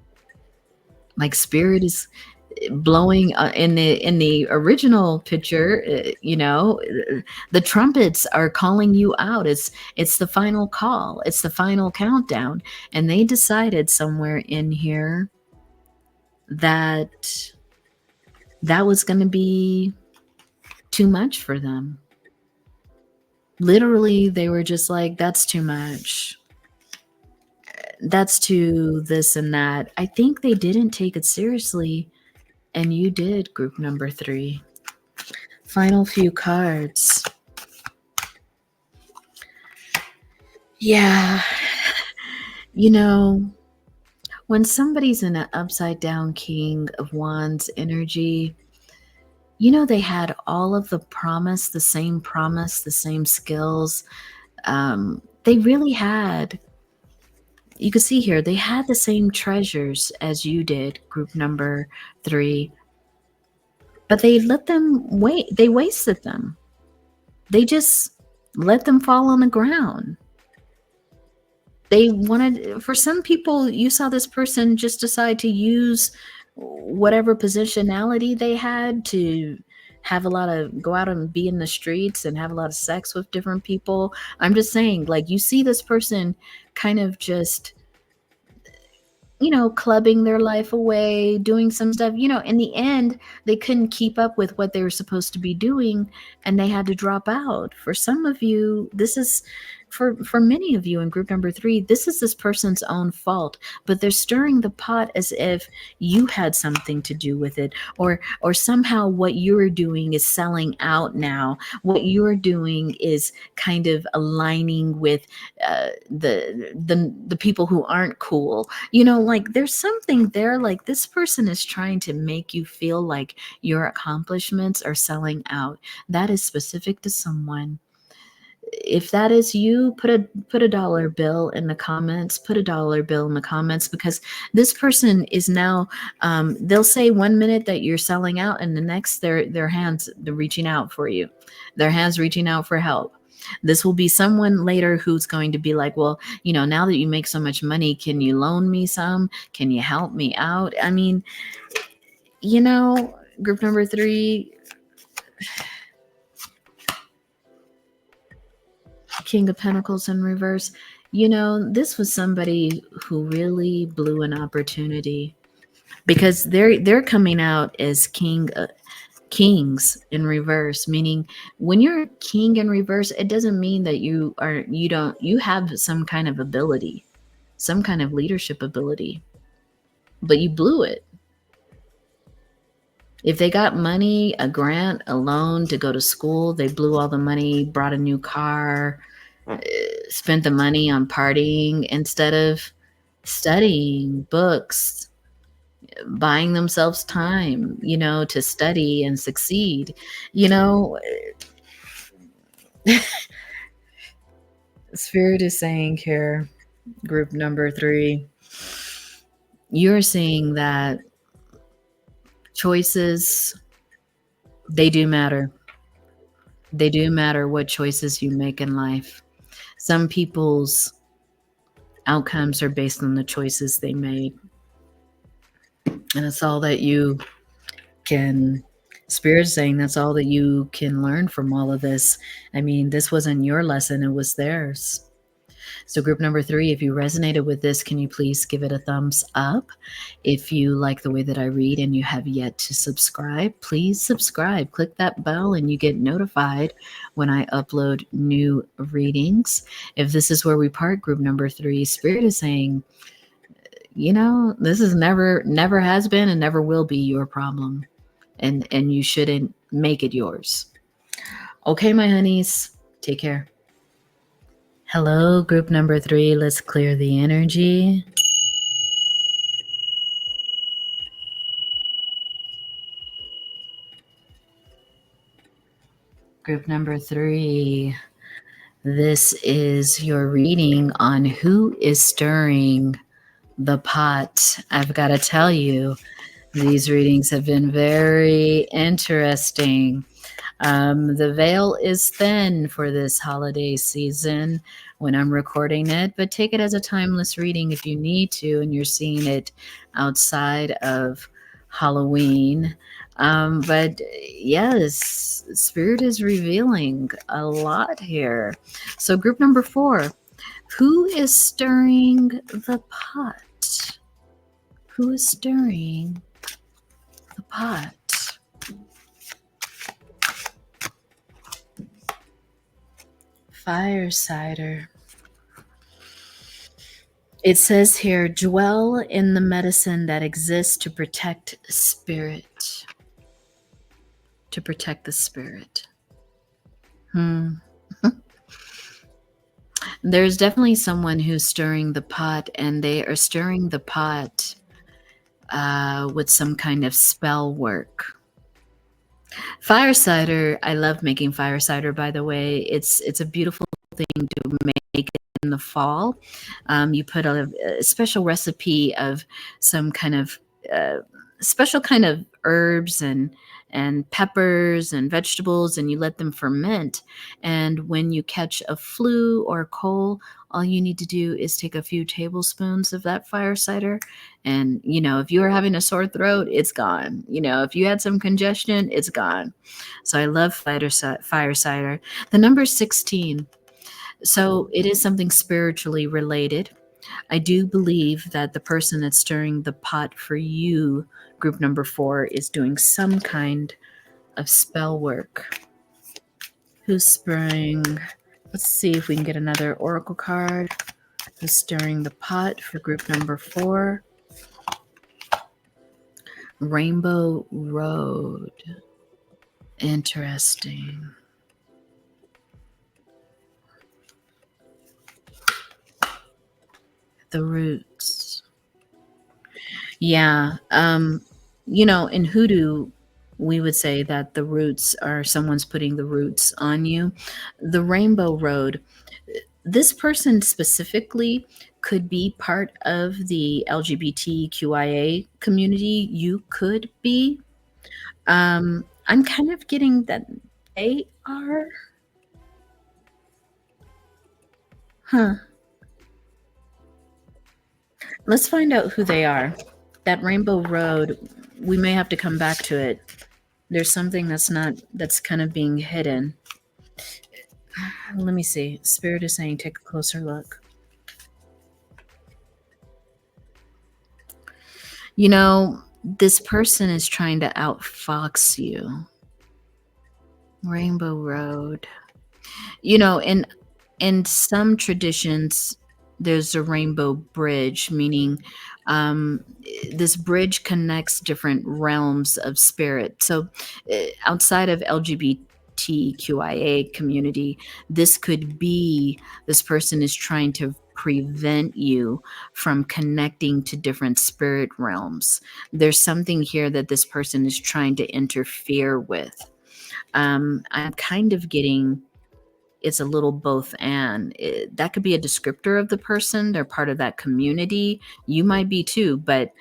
Like spirit is blowing in the original picture, the trumpets are calling you out. It's the final call. It's the final countdown. And they decided somewhere in here that was going to be too much for them. Literally, they were just like, that's too much. That's to this and that. I think they didn't take it seriously, and you did, group number 3. Final few cards. Yeah. You know, when somebody's in an upside down King of Wands energy, they had all of the promise, the same skills. They really had, you can see here, they had the same treasures as you did, group number 3, but they let them wait. They wasted them. They just let them fall on the ground. They wanted, for some people, you saw this person just decide to use whatever positionality they had to have a lot of, go out and be in the streets and have a lot of sex with different people. I'm just saying, like, you see this person kind of just, clubbing their life away, doing some stuff. In the end, they couldn't keep up with what they were supposed to be doing, and they had to drop out. For some of you, this is, for many of you in group number 3, this is this person's own fault, but they're stirring the pot as if you had something to do with it, or somehow what you're doing is selling out now. What you're doing is kind of aligning with the people who aren't cool. Like, there's something there, like this person is trying to make you feel like your accomplishments are selling out. That is specific to someone. If that is you, put a dollar bill in the comments. Put a dollar bill in the comments, because this person is now, they'll say 1 minute that you're selling out, and the next their hands, they're reaching out for you. Their hands reaching out for help. This will be someone later who's going to be like, well, now that you make so much money, can you loan me some? Can you help me out? I mean, group number 3, King of Pentacles in reverse. This was somebody who really blew an opportunity, because they're coming out as kings in reverse, meaning when you're a king in reverse, it doesn't mean that you have some kind of ability, some kind of leadership ability, but you blew it. If they got money, a grant, a loan to go to school, they blew all the money, brought a new car, spent the money on partying instead of studying books, buying themselves time, to study and succeed. Spirit is saying here, group number 3, you're seeing that choices, they do matter. They do matter what choices you make in life. Some people's outcomes are based on the choices they made. And it's all that you can, Spirit's saying that's all that you can learn from all of this. I mean, this wasn't your lesson, it was theirs. So group number 3, if you resonated with this, can you please give it a thumbs up? If you like the way that I read and you have yet to subscribe, please subscribe. Click that bell and you get notified when I upload new readings. If this is where we part, group number 3, Spirit is saying, this is never has been and never will be your problem. And you shouldn't make it yours. Okay, my honeys, take care. Hello, group number 3. Let's clear the energy. Group number 3. This is your reading on who is stirring the pot. I've got to tell you, these readings have been very interesting. The veil is thin for this holiday season when I'm recording it, but take it as a timeless reading if you need to, and you're seeing it outside of Halloween. But yes, Spirit is revealing a lot here. So group number 4, who is stirring the pot? Who is stirring the pot? Firesider. It says here, dwell in the medicine that exists to protect spirit. To protect the spirit. There's definitely someone who's stirring the pot, and they are stirring the pot with some kind of spell work. Fire cider, I love making fire cider, by the way. It's a beautiful thing to make in the fall. You put a special recipe of some kind of special kind of herbs and peppers and vegetables, and you let them ferment. And when you catch a flu or a cold, all you need to do is take a few tablespoons of that fire cider. And, if you are having a sore throat, it's gone. If you had some congestion, it's gone. So I love fire cider. The number 16. So it is something spiritually related. I do believe that the person that's stirring the pot for you, group number 4, is doing some kind of spell work. Who's stirring? Let's see if we can get another oracle card. Who's stirring the pot for group number 4? Rainbow Road. Interesting. The roots. Yeah. In hoodoo, we would say that the roots are someone's putting the roots on you. The Rainbow Road, this person specifically could be part of the LGBTQIA community. You could be. I'm kind of getting that they are. Huh. Let's find out who they are. That Rainbow Road, we may have to come back to it. There's something that's kind of being hidden. Let me see. Spirit is saying take a closer look. This person is trying to outfox you. Rainbow Road. In some traditions, there's a rainbow bridge, meaning this bridge connects different realms of spirit. So outside of LGBTQIA community, this could be this person is trying to prevent you from connecting to different spirit realms. There's something here that this person is trying to interfere with. I'm kind of getting it's a little both and. That could be a descriptor of the person. They're part of that community. You might be too, but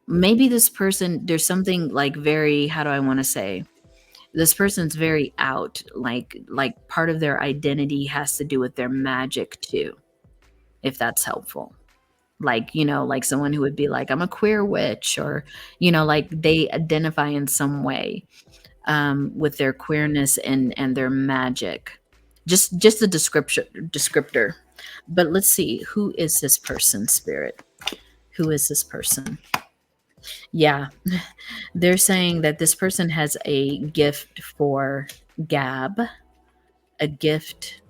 maybe this person, there's something like very, how do I want to say? This person's very out, like part of their identity has to do with their magic too, if that's helpful. Like someone who would be like, I'm a queer witch, or, like they identify in some way with their queerness and their magic. Just a descriptor. But let's see, who is this person, Spirit? Who is this person? Yeah, they're saying that this person has a gift for gab, a gift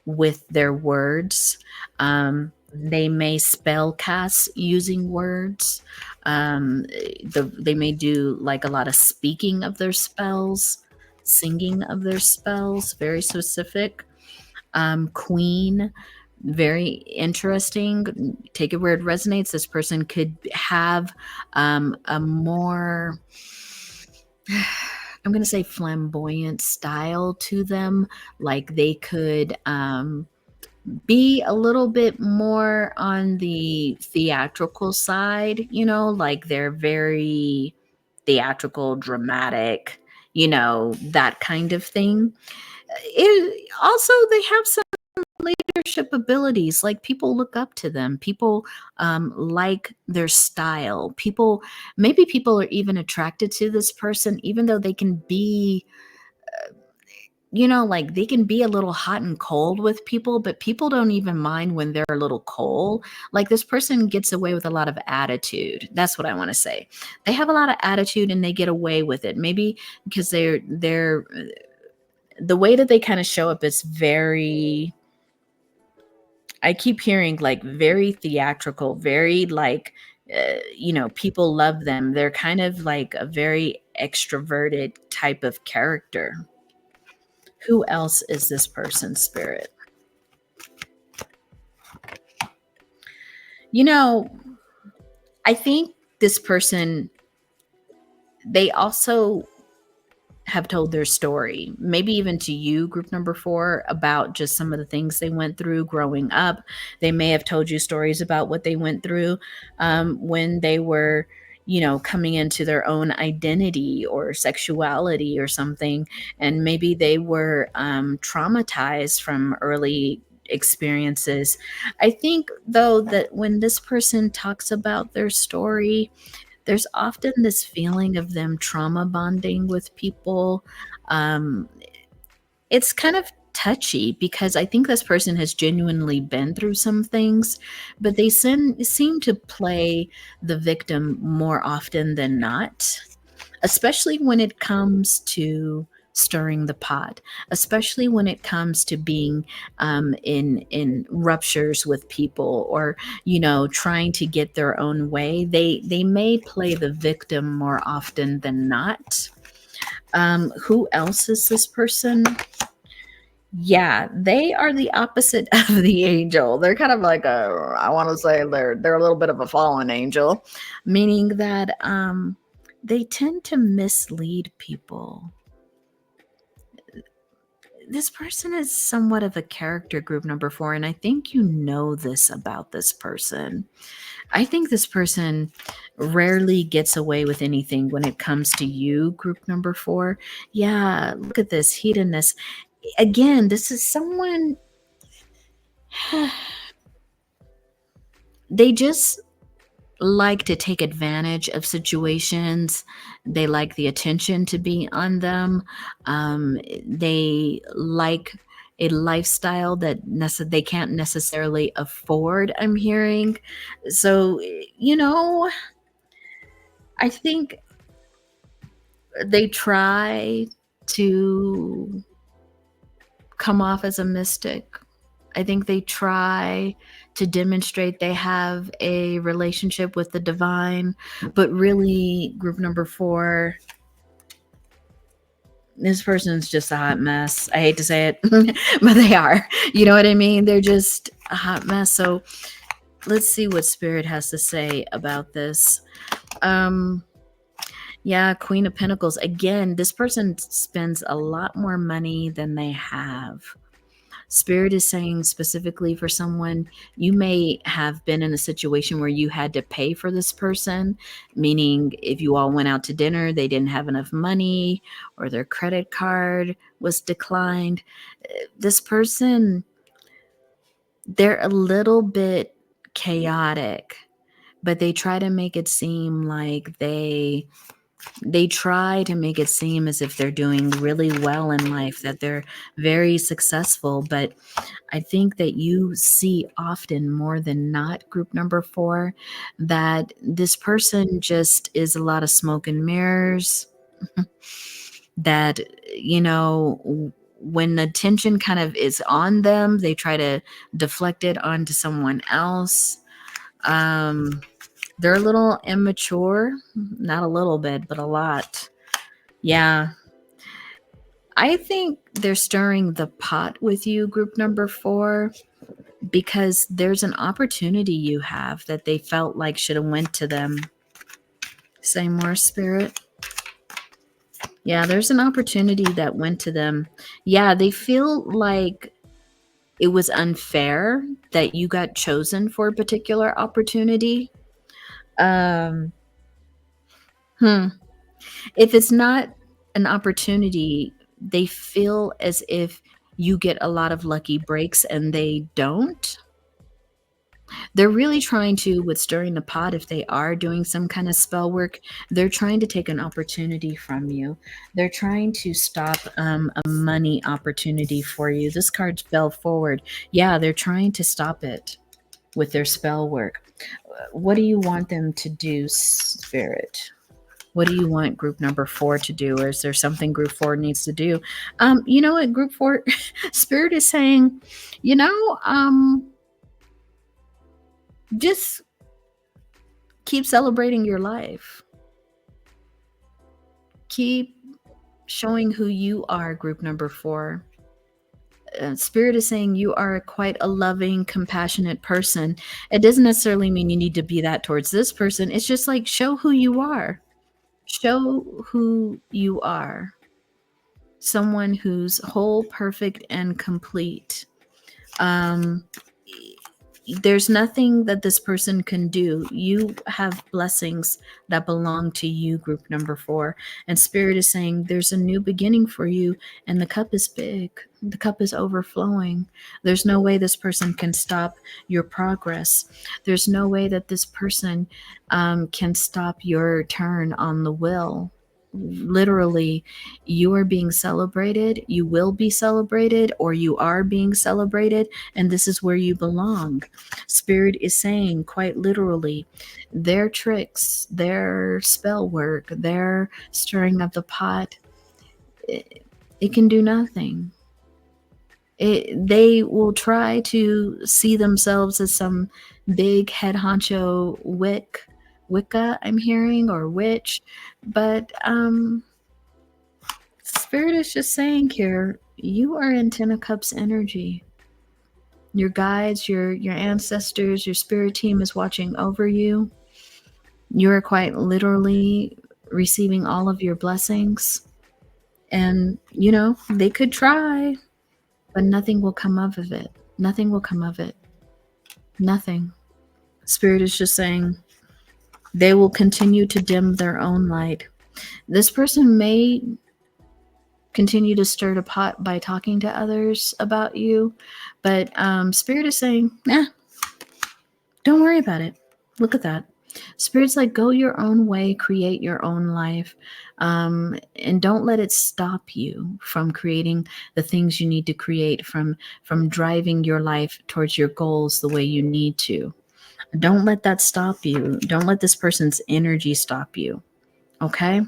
with their words. They may spell cast using words. They may do like a lot of speaking of their spells, singing of their spells, very specific. Queen, very interesting. Take it where it resonates. This person could have a more, I'm going to say, flamboyant style to them. Like they could be a little bit more on the theatrical side, like they're very theatrical, dramatic, that kind of thing. Also, they have some leadership abilities. Like people look up to them. People like their style. Maybe people are even attracted to this person, even though they can be like they can be a little hot and cold with people, but people don't even mind when they're a little cold. Like this person gets away with a lot of attitude. That's what I want to say. They have a lot of attitude and they get away with it. Maybe because they're the way that they kind of show up is very, I keep hearing like very theatrical, very like, people love them. They're kind of like a very extroverted type of character. Who else is this person's spirit? You know, I think this person, they also have told their story, maybe even to you, group number 4, about just some of the things they went through growing up. They may have told you stories about what they went through when they were, coming into their own identity or sexuality or something. And maybe they were traumatized from early experiences. I think, though, that when this person talks about their story, there's often this feeling of them trauma bonding with people. Um, it's kind of touchy because I think this person has genuinely been through some things, but they seem to play the victim more often than not, especially when it comes to stirring the pot, especially when it comes to being in ruptures with people, or trying to get their own way. They may play the victim more often than not. Who else is this person? Yeah, they are the opposite of the angel. They're kind of like I want to say they're a little bit of a fallen angel, meaning that they tend to mislead people. This person is somewhat of a character, group number 4, and I think you know this about this person. I think this person rarely gets away with anything when it comes to you, group number 4. Yeah, look at this hedonist. Again, this is someone, they just like to take advantage of situations. They like the attention to be on them. They like a lifestyle that they can't necessarily afford, I'm hearing. So, I think they try to come off as a mystic. I think they try to demonstrate they have a relationship with the divine, but really, group number 4, this person's just a hot mess. I hate to say it, but they are. You know what I mean? They're just a hot mess. So let's see what Spirit has to say about this. Yeah, Queen of Pentacles. Again, this person spends a lot more money than they have. Spirit is saying specifically for someone, you may have been in a situation where you had to pay for this person, meaning if you all went out to dinner, they didn't have enough money, or their credit card was declined. This person, they're a little bit chaotic, but they try to make it seem like they try to make it seem as if they're doing really well in life, that they're very successful. But I think that you see often, more than not, group number 4, that this person just is a lot of smoke and mirrors. That, when attention kind of is on them, they try to deflect it onto someone else. They're a little immature, not a little bit, but a lot. Yeah. I think they're stirring the pot with you, group number 4, because there's an opportunity you have that they felt like should have went to them. Say more, Spirit. Yeah, there's an opportunity that went to them. Yeah, they feel like it was unfair that you got chosen for a particular opportunity. If it's not an opportunity, they feel as if you get a lot of lucky breaks and they don't. They're really trying to, with stirring the pot, if they are doing some kind of spell work, they're trying to take an opportunity from you. They're trying to stop a money opportunity for you. This card fell forward. Yeah, they're trying to stop it with their spell work. What do you want them to do, Spirit? What do you want group number 4 to do? Or is there something group 4 needs to do? You know what, group 4, Spirit is saying, Just keep celebrating your life. Keep showing who you are, group number 4. Spirit is saying you are quite a loving, compassionate person. It doesn't necessarily mean you need to be that towards this person. It's just like, show who you are. Show who you are. Someone who's whole, perfect, and complete. There's nothing that this person can do. You have blessings that belong to you, group number 4. And Spirit is saying there's a new beginning for you, and the cup is big. The cup is overflowing. There's no way this person can stop your progress. There's no way that this person can stop your turn on the wheel. Literally, you are being celebrated, you will be celebrated, or you are being celebrated, and this is where you belong. Spirit is saying, quite literally, their tricks, their spell work, their stirring of the pot, it can do nothing. They will try to see themselves as some big head honcho Wicca, I'm hearing, or witch, but Spirit is just saying here, you are in Ten of Cups energy. Your guides, your ancestors, your spirit team is watching over you. You are quite literally receiving all of your blessings. And, they could try, but nothing will come of it. Nothing will come of it. Nothing. Spirit is just saying they will continue to dim their own light. This person may continue to stir the pot by talking to others about you, but Spirit is saying, don't worry about it. Look at that. Spirit's like, go your own way, create your own life, and don't let it stop you from creating the things you need to create, from driving your life towards your goals the way you need to. Don't let that stop you. Don't let this person's energy stop you. Okay?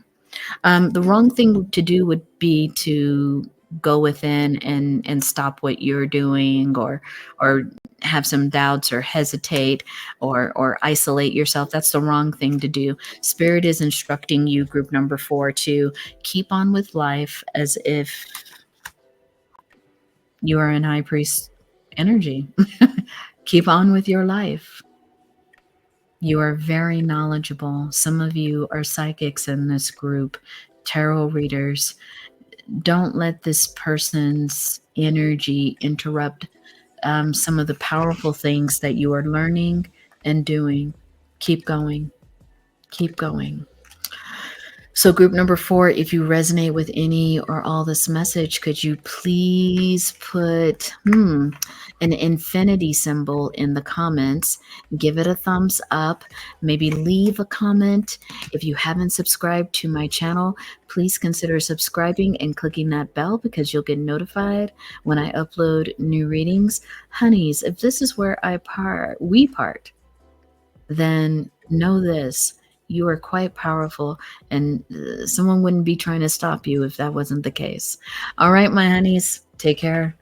The wrong thing to do would be to go within and stop what you're doing, or have some doubts, or hesitate, or isolate yourself. That's the wrong thing to do. Spirit is instructing you, group number 4, to keep on with life as if you are in High Priest energy. Keep on with your life. You are very knowledgeable. Some of you are psychics in this group, tarot readers. Don't let this person's energy interrupt some of the powerful things that you are learning and doing. Keep going. Keep going. So group number 4, if you resonate with any or all this message, could you please put an infinity symbol in the comments? Give it a thumbs up. Maybe leave a comment. If you haven't subscribed to my channel, please consider subscribing and clicking that bell, because you'll get notified when I upload new readings. Honeys, if this is where we part, then know this. You are quite powerful, and someone wouldn't be trying to stop you if that wasn't the case. All right, my honeys, take care.